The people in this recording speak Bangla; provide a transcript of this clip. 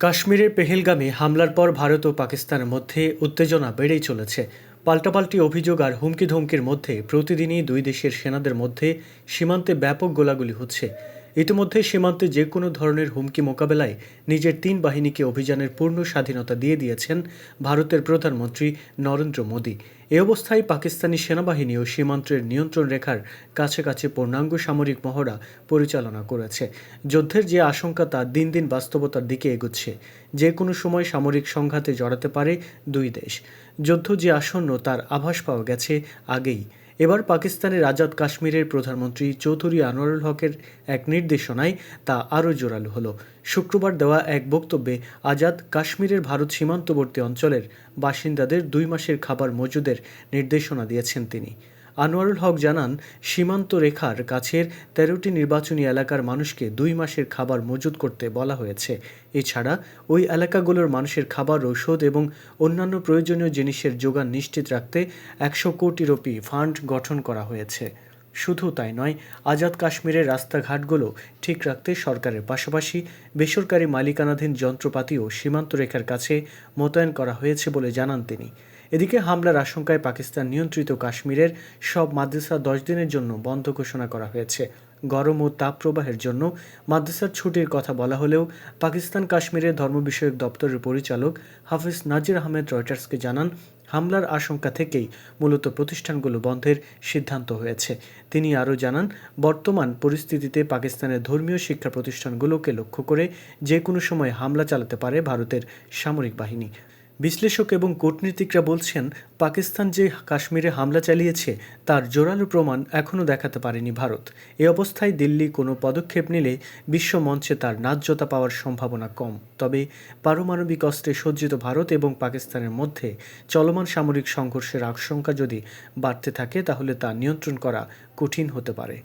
কাশ্মীরের পেহেলগামে হামলার পর ভারত ও পাকিস্তানের মধ্যে উত্তেজনা বেড়েই চলেছে। পাল্টাপাল্টি অভিযোগ আর হুমকি ধমকির মধ্যে প্রতিদিনই দুই দেশের সেনাদের মধ্যে সীমান্তে ব্যাপক গোলাগুলি হচ্ছে। ইতিমধ্যে সীমান্তে যে কোনো ধরনের হুমকি মোকাবেলায় নিজের তিন বাহিনীকে অভিযানের পূর্ণ স্বাধীনতা দিয়ে দিয়েছেন ভারতের প্রধানমন্ত্রী নরেন্দ্র মোদী। এ অবস্থায় পাকিস্তানি সেনাবাহিনী ও সীমান্তের নিয়ন্ত্রণ রেখার কাছাকাছি পূর্ণাঙ্গ সামরিক মহড়া পরিচালনা করেছে। যুদ্ধের যে আশঙ্কা তা দিন দিন বাস্তবতার দিকে এগোচ্ছে। যে কোনো সময় সামরিক সংঘাতে জড়াতে পারে দুই দেশ। যুদ্ধ যে আসন্ন তার আভাস পাওয়া গেছে আগেই। এবার পাকিস্তানের আজাদ কাশ্মীরের প্রধানমন্ত্রী চৌধুরী আনোয়ারুল হকের এক নির্দেশনায় তা আরও জোরালো হলো। শুক্রবার দেওয়া এক বক্তব্যে আজাদ কাশ্মীরের ভারত সীমান্তবর্তী অঞ্চলের বাসিন্দাদের 2 মাসের খাবার মজুদের নির্দেশনা দিয়েছেন তিনি। আনোয়ারুল হক জানান, সীমান্ত রেখার কাছের 13টি নির্বাচনী এলাকার মানুষকে 2 মাসের খাবার মজুত করতে বলা হয়েছে। এছাড়া ওই এলাকাগুলোর মানুষের খাবার, ঔষধ এবং অন্যান্য প্রয়োজনীয় জিনিসের যোগান নিশ্চিত রাখতে 100 কোটি রুপি ফান্ড গঠন করা হয়েছে। শুধু তাই নয়, আজাদ কাশ্মীরের রাস্তাঘাটগুলো ঠিক রাখতে সরকারের পাশাপাশি বেসরকারি মালিকানাধীন যন্ত্রপাতিও সীমান্ত রেখার কাছে মোতায়েন করা হয়েছে বলে জানান তিনি। এদিকে হামলার আশঙ্কায় পাকিস্তান নিয়ন্ত্রিত কাশ্মীরের সব মাদ্রাসা 10 দিনের জন্য বন্ধ ঘোষণা করা হয়েছে। গরম ও তাপপ্রবাহের জন্য মাদ্রাসার ছুটির কথা বলা হলেও পাকিস্তান কাশ্মীরের ধর্ম বিষয়ক দপ্তরের পরিচালক হাফিজ নাজির আহমেদ রয়টার্সকে জানান, হামলার আশঙ্কা থেকেই মূলত প্রতিষ্ঠানগুলো বন্ধের সিদ্ধান্ত হয়েছে। তিনি আরও জানান, বর্তমান পরিস্থিতিতে পাকিস্তানের ধর্মীয় শিক্ষা প্রতিষ্ঠানগুলোকে লক্ষ্য করে যে কোনো সময় হামলা চালাতে পারে ভারতের সামরিক বাহিনী। বিশ্লেষক এবং কূটনীতিকরা বলছেন, পাকিস্তান যে কাশ্মীরে হামলা চালিয়েছে তার জোরালো প্রমাণ এখনও দেখাতে পারেনি ভারত। এ অবস্থায় দিল্লি কোনো পদক্ষেপ নিলে বিশ্ব মঞ্চে তার ন্যায্যতা পাওয়ার সম্ভাবনা কম। তবে পারমাণবিক অস্ত্রে সজ্জিত ভারত এবং পাকিস্তানের মধ্যে চলমান সামরিক সংঘর্ষের আশঙ্কা যদি বাড়তে থাকে তাহলে তা নিয়ন্ত্রণ করা কঠিন হতে পারে।